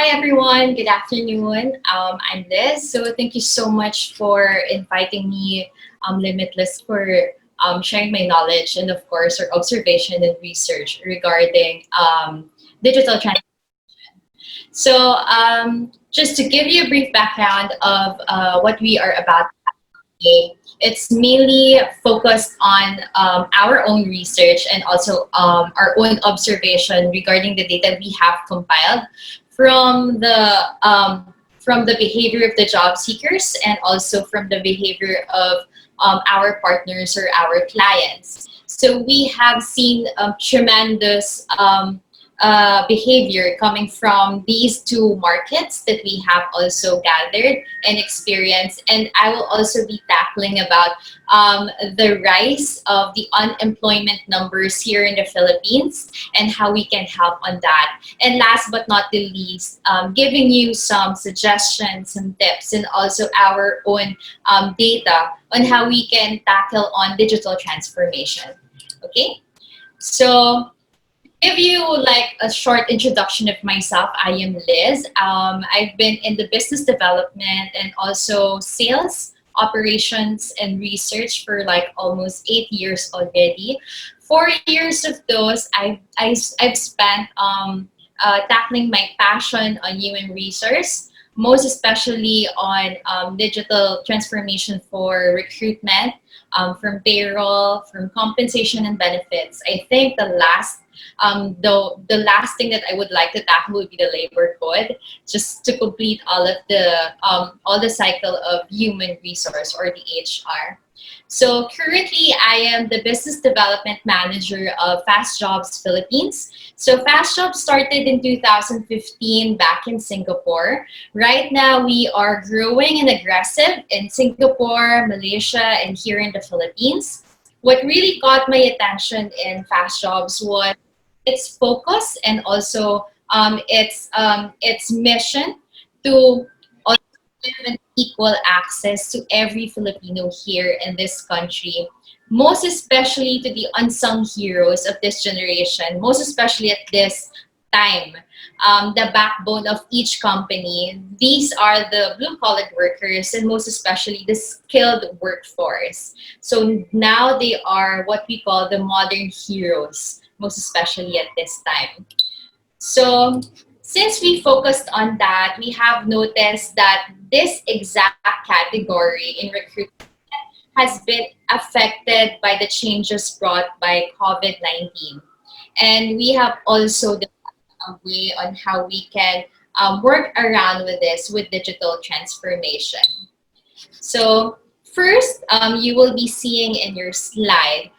Hi everyone, good afternoon. I'm Liz. So thank you so much for inviting me, Limitless, for sharing my knowledge and of course our observation and research regarding digital transformation. So just to give you a brief background of what we are about today, it's mainly focused on our own research and also our own observation regarding the data we have compiled from the behavior of the job seekers and also from the behavior of our partners or our clients. So we have seen tremendous behavior coming from these two markets that we have also gathered and experienced. And I will also be tackling about the rise of the unemployment numbers here in the Philippines and how we can help on that. And last but not the least, giving you some suggestions, some tips, and also our own data on how we can tackle on digital transformation. Okay, so give you like a short introduction of myself. I am Liz. I've been in the business development and also sales, operations, and research for like almost 8 years already. 4 years of those I've spent tackling my passion on human resource, most especially on digital transformation for recruitment, from payroll, from compensation and benefits. I think the last thing that I would like to tackle would be the labor code, just to complete all the cycle of human resource or the HR. So currently, I am the business development manager of Fast Jobs Philippines. So Fast Jobs started in 2015 back in Singapore. Right now, we are growing and aggressive in Singapore, Malaysia, and here in the Philippines. What really caught my attention in Fast Jobs was its focus and also its mission to also give an equal access to every Filipino here in this country, most especially to the unsung heroes of this generation, most especially at this time, the backbone of each company. These are the blue-collar workers and most especially the skilled workforce. So now they are what we call the modern heroes, most especially at this time. So since we focused on that, we have noticed that this exact category in recruitment has been affected by the changes brought by COVID-19. And we have also a way on how we can work around with this with digital transformation. So first, you will be seeing in your slide,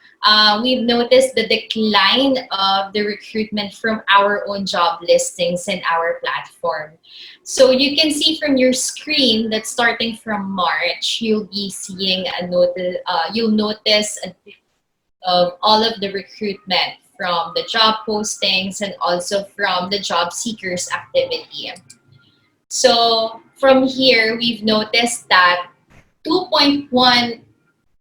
we've noticed the decline of the recruitment from our own job listings in our platform. So you can see from your screen that starting from March, you'll be seeing you'll notice a dip of all of the recruitment from the job postings and also from the job seekers activity. So from here, we've noticed that 2.1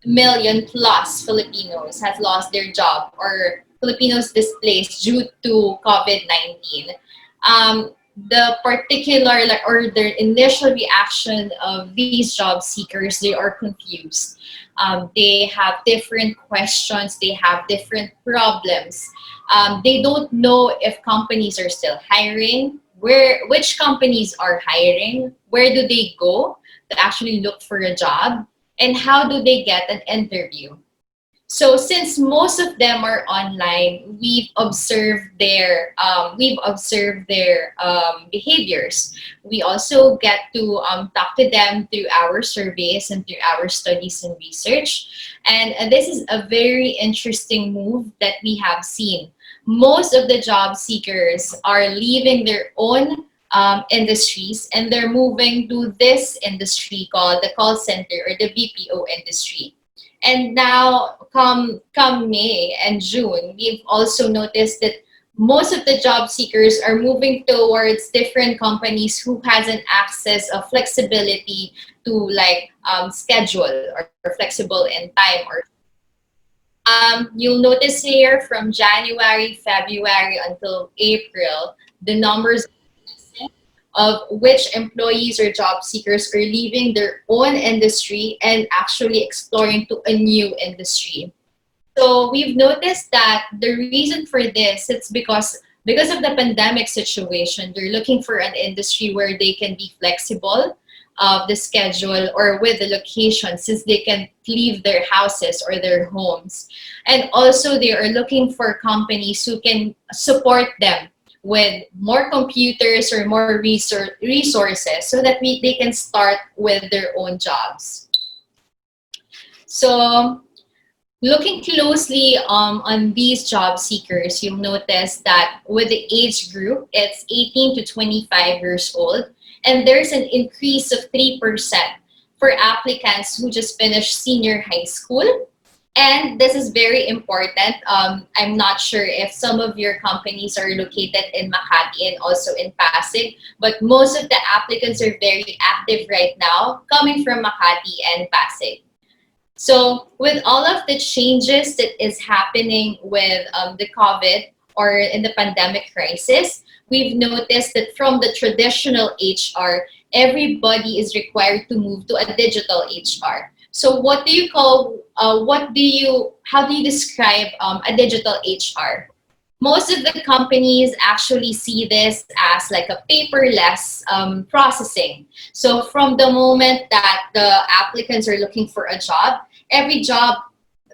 million plus Filipinos has lost their job or Filipinos displaced due to COVID-19. The particular or the initial reaction of these job seekers, they are confused. They have different questions, they have different problems. They don't know if companies are still hiring, which companies are hiring, where do they go to actually look for a job, and how do they get an interview. So since most of them are online, we've observed their behaviors. We also get to talk to them through our surveys and through our studies and research. And this is a very interesting move that we have seen. Most of the job seekers are leaving their own industries and they're moving to this industry called the call center or the BPO industry. And now, come May and June, we've also noticed that most of the job seekers are moving towards different companies who has an access of flexibility to like schedule or flexible in time. Or you'll notice here from January, February until April, the numbers are increasing. of which employees or job seekers are leaving their own industry and actually exploring to a new industry. So we've noticed that the reason for this, it's because of the pandemic situation, they're looking for an industry where they can be flexible of the schedule or with the location, since they can leave their houses or their homes. And also they are looking for companies who can support them with more computers or more resources so that they can start with their own jobs. So looking closely on these job seekers, you'll notice that with the age group, it's 18 to 25 years old, and there's an increase of 3% for applicants who just finished senior high school. And this is very important. I'm not sure if some of your companies are located in Makati and also in Pasig, but most of the applicants are very active right now, coming from Makati and Pasig. So with all of the changes that is happening with the COVID or in the pandemic crisis, we've noticed that from the traditional HR, everybody is required to move to a digital HR. So what do you call, how do you describe a digital HR? Most of the companies actually see this as like a paperless processing. So from the moment that the applicants are looking for a job, every job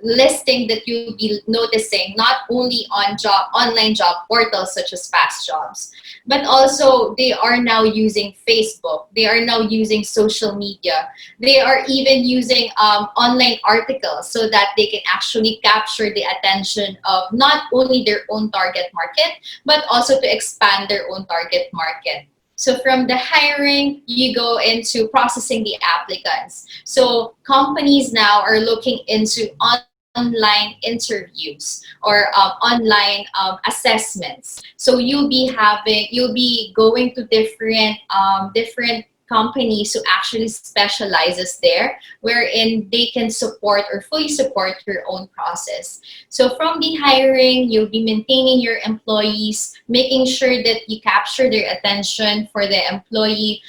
listing that you'll be noticing, not only on online job portals such as Fast Jobs, but also they are now using Facebook. They are now using social media. They are even using online articles so that they can actually capture the attention of not only their own target market, but also to expand their own target market. So from the hiring, you go into processing the applicants. So companies now are looking into online interviews or online assessments. So you'll be going to different companies who actually specializes there, wherein they can support or fully support your own process. So from the hiring, you'll be maintaining your employees, making sure that you capture their attention for the employee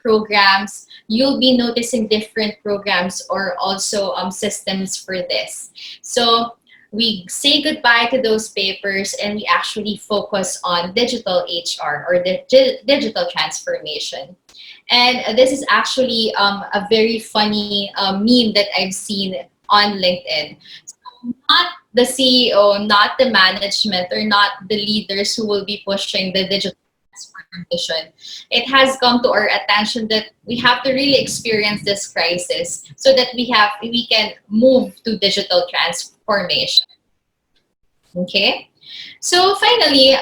programs. You'll be noticing different programs or also systems for this. So we say goodbye to those papers and we actually focus on digital HR or the digital transformation. And this is actually a very funny meme that I've seen on LinkedIn. So not the CEO, not the management, or not the leaders who will be pushing the digital transformation. It has come to our attention that we have to really experience this crisis so that we can move to digital transformation. Okay, so finally,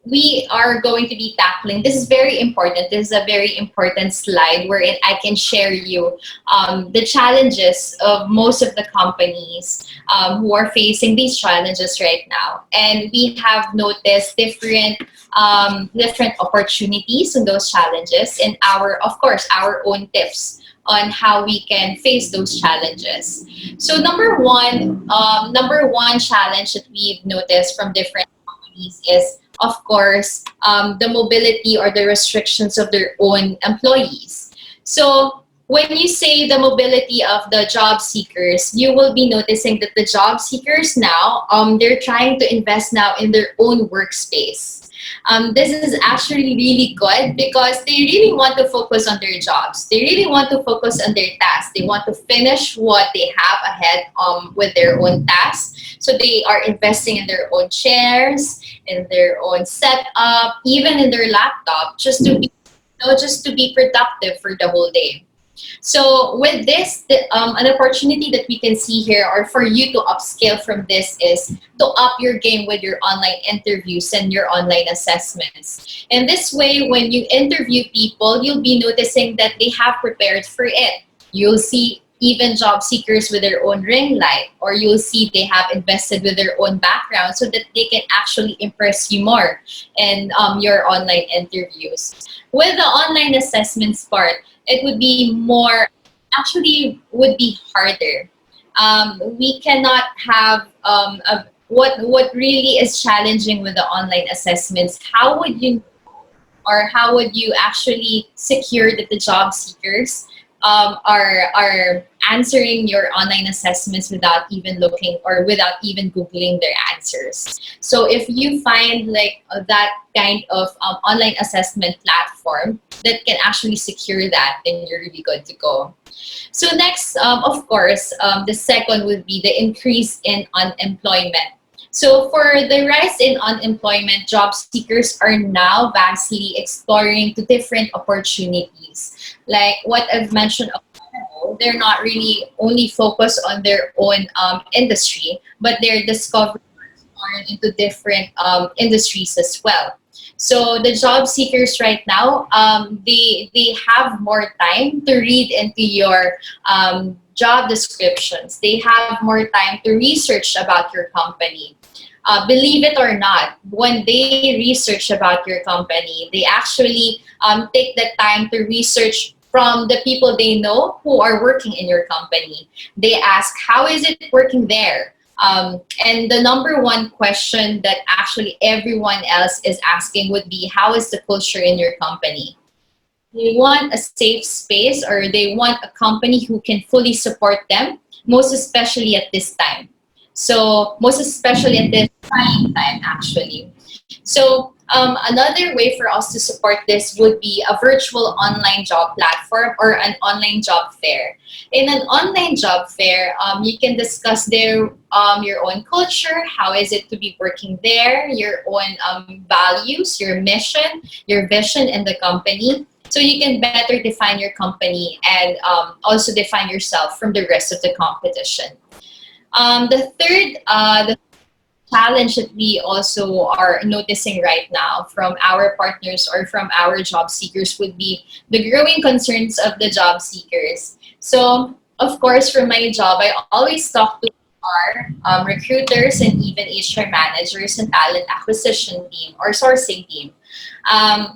we are going to be tackling, this is very important, this is a very important slide wherein I can share you the challenges of most of the companies who are facing these challenges right now. And we have noticed different opportunities in those challenges and of course, our own tips on how we can face those challenges. So number one challenge that we've noticed from different companies is, of course, the mobility or the restrictions of their own employees. So when you say the mobility of the job seekers, you will be noticing that the job seekers now, they're trying to invest now in their own workspace. This is actually really good because they really want to focus on their jobs. They really want to focus on their tasks. They want to finish what they have ahead with their own tasks. So they are investing in their own chairs, in their own setup, even in their laptop, just to be productive for the whole day. So with this, an opportunity that we can see here, or for you to upscale from this, is to up your game with your online interviews and your online assessments. And this way, when you interview people, you'll be noticing that they have prepared for it. You'll see even job seekers with their own ring light, or you'll see they have invested with their own background so that they can actually impress you more in your online interviews. With the online assessments part, it would be would be harder. We cannot have what really is challenging with the online assessments. How would you or how would you actually secure that the job seekers are answering your online assessments without even looking or without even Googling their answers. So if you find like that kind of online assessment platform that can actually secure that, then you're really good to go. So next, of course, the second would be the increase in unemployment. So for the rise in unemployment, job seekers are now vastly exploring to different opportunities. Like what I've mentioned a while ago, they're not really only focused on their own industry, but they're discovering into different industries as well. So the job seekers right now, they have more time to read into your job descriptions. They have more time to research about your company. Believe it or not, when they research about your company, they actually take the time to research from the people they know who are working in your company. They ask, how is it working there? And the number one question that actually everyone else is asking would be, how is the culture in your company? They want a safe space, or they want a company who can fully support them, most especially at this time. So most especially at this trying time, actually. So another way for us to support this would be a virtual online job platform or an online job fair. In an online job fair, you can discuss your own culture, how is it to be working there, your own values, your mission, your vision in the company. So you can better define your company and also define yourself from the rest of the competition. The challenge that we also are noticing right now from our partners or from our job seekers would be the growing concerns of the job seekers. So, of course, for my job, I always talk to our recruiters and even HR managers and talent acquisition team or sourcing team.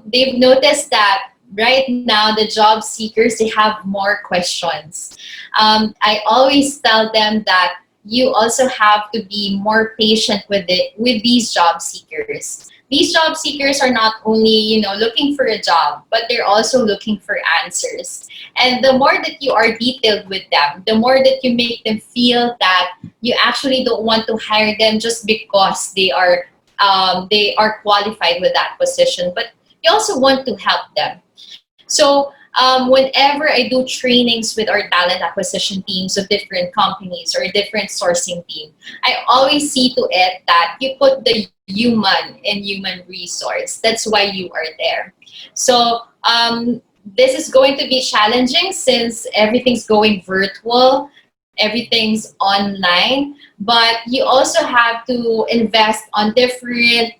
They've noticed that right now the job seekers, they have more questions. I always tell them that you also have to be more patient with these job seekers. These job seekers are not only, looking for a job, but they're also looking for answers. And the more that you are detailed with them, the more that you make them feel that you actually don't want to hire them just because they are qualified with that position, but you also want to help them. So whenever I do trainings with our talent acquisition teams of different companies or different sourcing team, I always see to it that you put the human in human resource. That's why you are there. So this is going to be challenging since everything's going virtual, everything's online, but you also have to invest on different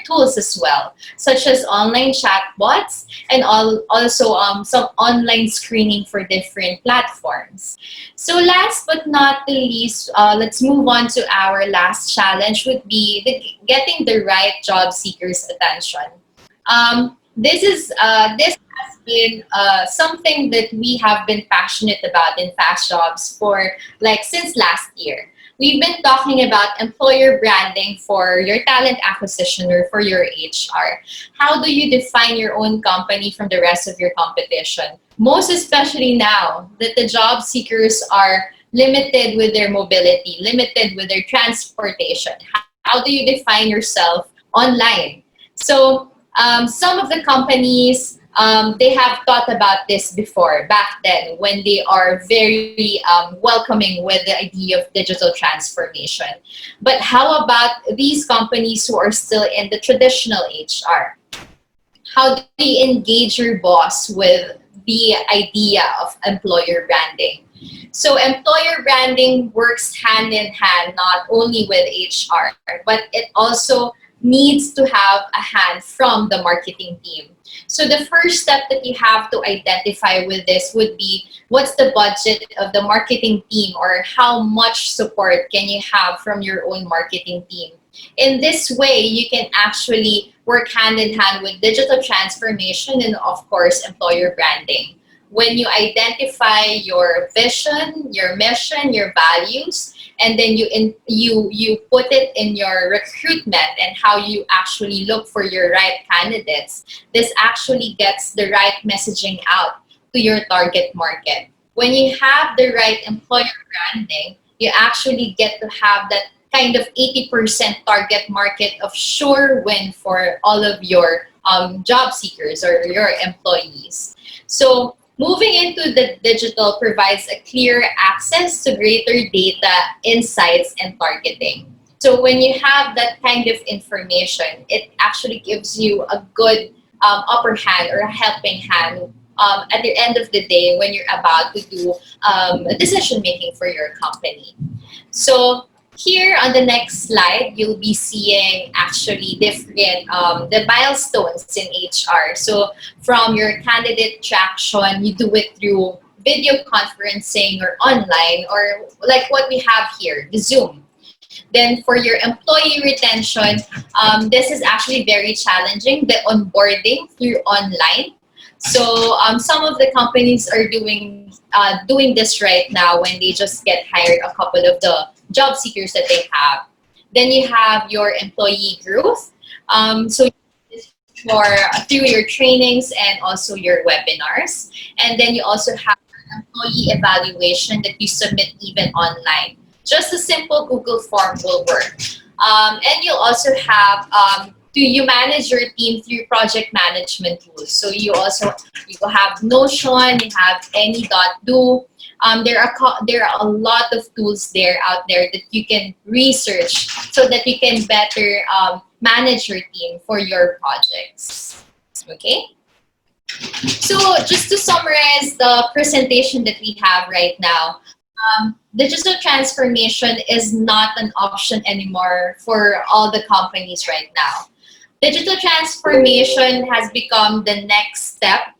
tools as well, such as online chatbots and also some online screening for different platforms. So last but not the least, let's move on to our last challenge would be getting the right job seekers' attention. This has been something that we have been passionate about in Fast Jobs for like since last year. We've been talking about employer branding for your talent acquisition or for your HR. How do you define your own company from the rest of your competition? Most especially now that the job seekers are limited with their mobility, limited with their transportation. How do you define yourself online? So some of the companies, they have thought about this before, back then, when they are very welcoming with the idea of digital transformation. But how about these companies who are still in the traditional HR? How do you engage your boss with the idea of employer branding? So employer branding works hand in hand, not only with HR, but it also needs to have a hand from the marketing team. So the first step that you have to identify with this would be what's the budget of the marketing team, or how much support can you have from your own marketing team. In this way, you can actually work hand in hand with digital transformation and of course employer branding. when you identify your vision, your mission, your values, and then you put it in your recruitment and how you actually look for your right candidates, this actually gets the right messaging out to your target market. When you have the right employer branding, you actually get to have that kind of 80% target market of sure win for all of your job seekers or your employees. So moving into the digital provides a clear access to greater data, insights, and targeting. So when you have that kind of information, it actually gives you a good upper hand or a helping hand at the end of the day when you're about to do decision making for your company. So here on the next slide, you'll be seeing actually different the milestones in HR. So from your candidate traction, you do it through video conferencing or online, or like what we have here, the Zoom. Then for your employee retention, this is actually very challenging, the onboarding through online. So some of the companies are doing this right now when they just get hired a couple of the job seekers that they have. Then you have your employee growth. So for through your trainings and also your webinars. And then you also have an employee evaluation that you submit even online. Just a simple Google form will work. And you'll also have do you manage your team through project management tools. So you have Notion, you have any.do. There are a lot of tools out there that you can research so that you can better manage your team for your projects. Okay. So just to summarize the presentation that we have right now, digital transformation is not an option anymore for all the companies right now. Digital transformation has become the next step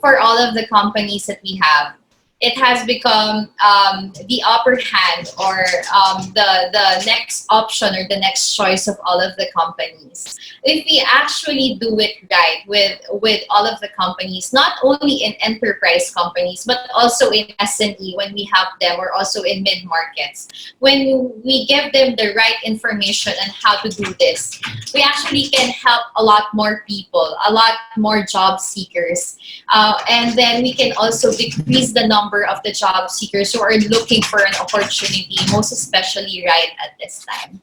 for all of the companies that we have. It has become the upper hand or the next option or the next choice of all of the companies. If we actually do it right with all of the companies, not only in enterprise companies, but also in SME when we help them, or also in mid-markets, when we give them the right information on how to do this, we actually can help a lot more people, a lot more job seekers. And then we can also decrease the number of the job seekers who are looking for an opportunity, most especially right at this time.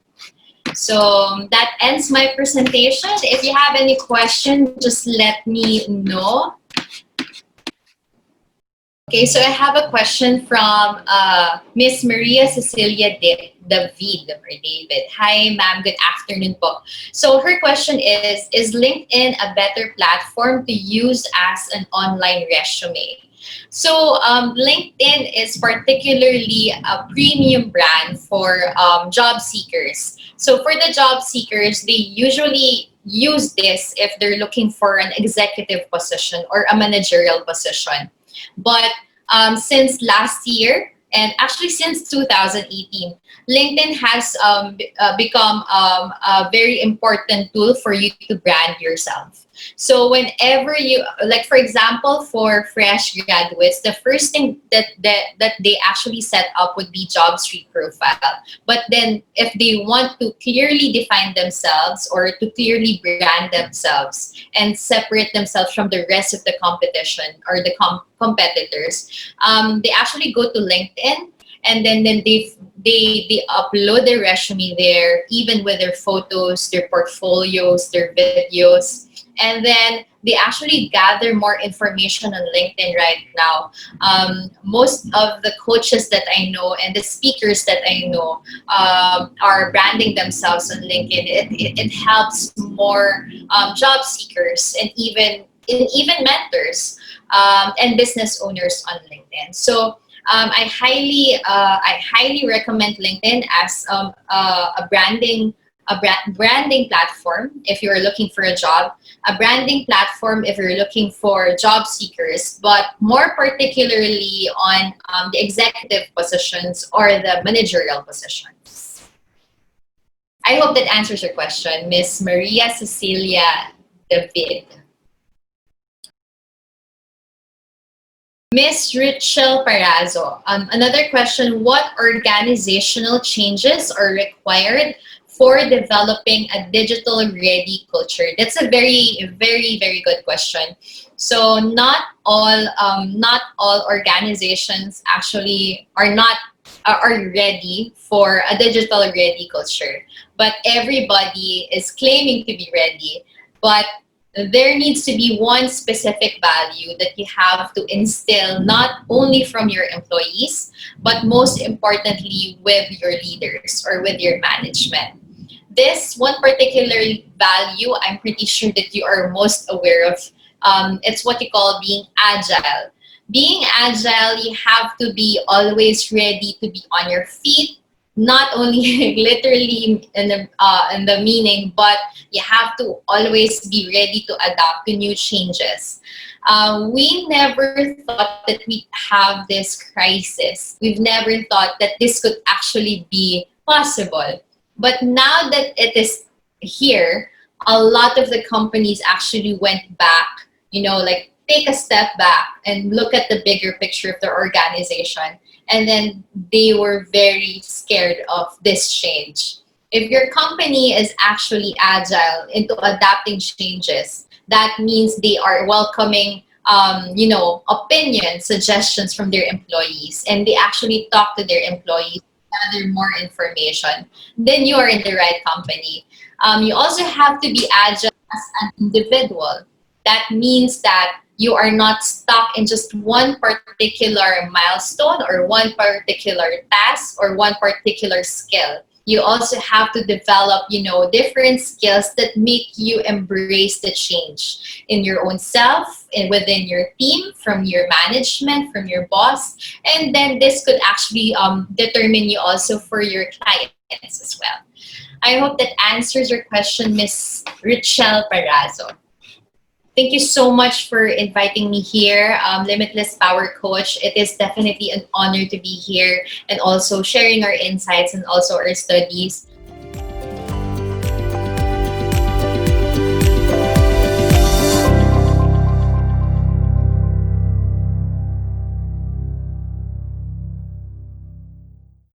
So that ends my presentation. If you have any question, just let me know. Okay, so I have a question from Miss Maria Cecilia David or David. Hi, ma'am. Good afternoon po. So her question is LinkedIn a better platform to use as an online resume? So LinkedIn is particularly a premium brand for job seekers. So for the job seekers, they usually use this if they're looking for an executive position or a managerial position. But since last year, and actually since 2018, LinkedIn has become a very important tool for you to brand yourself. So whenever you, like for example, for fresh graduates, the first thing that they actually set up would be job street profile. But then if they want to clearly define themselves or to clearly brand themselves and separate themselves from the rest of the competition or the competitors, they actually go to LinkedIn, and then they upload their resume there, even with their photos, their portfolios, their videos. And then they actually gather more information on LinkedIn right now. Most of the coaches that I know and the speakers that I know are branding themselves on LinkedIn. It helps more job seekers and even mentors and business owners on LinkedIn. So I highly recommend LinkedIn as a branding platform if you're looking for a job, a branding platform if you're looking for job seekers, but more particularly on the executive positions or the managerial positions. I hope that answers your question, Miss Maria Cecilia David. Miss Richel Parazo, another question, what organizational changes are required for developing a digital ready culture? That's a very good question. So not all organizations actually are ready for a digital ready culture, but everybody is claiming to be ready. But there needs to be one specific value that you have to instill not only from your employees, but most importantly with your leaders or with your management. This one particular value, I'm pretty sure that you are most aware of. It's what you call being agile. Being agile, you have to be always ready to be on your feet, not only literally in the meaning, but you have to always be ready to adapt to new changes. We never thought that we have this crisis. We've never thought that this could actually be possible. But now that it is here, a lot of the companies actually went back, like take a step back and look at the bigger picture of their organization. And then they were very scared of this change. If your company is actually agile into adapting changes, that means they are welcoming, opinions, suggestions from their employees, and they actually talk to their employees, gather more information, then you are in the right company. You also have to be agile as an individual. That means that you are not stuck in just one particular milestone or one particular task or one particular skill. You also have to develop, different skills that make you embrace the change in your own self and within your team, from your management, from your boss. And then this could actually determine you also for your clients as well. I hope that answers your question, Miss Richelle Parazo. Thank you so much for inviting me here, Limitless Power Coach. It is definitely an honor to be here and also sharing our insights and also our studies.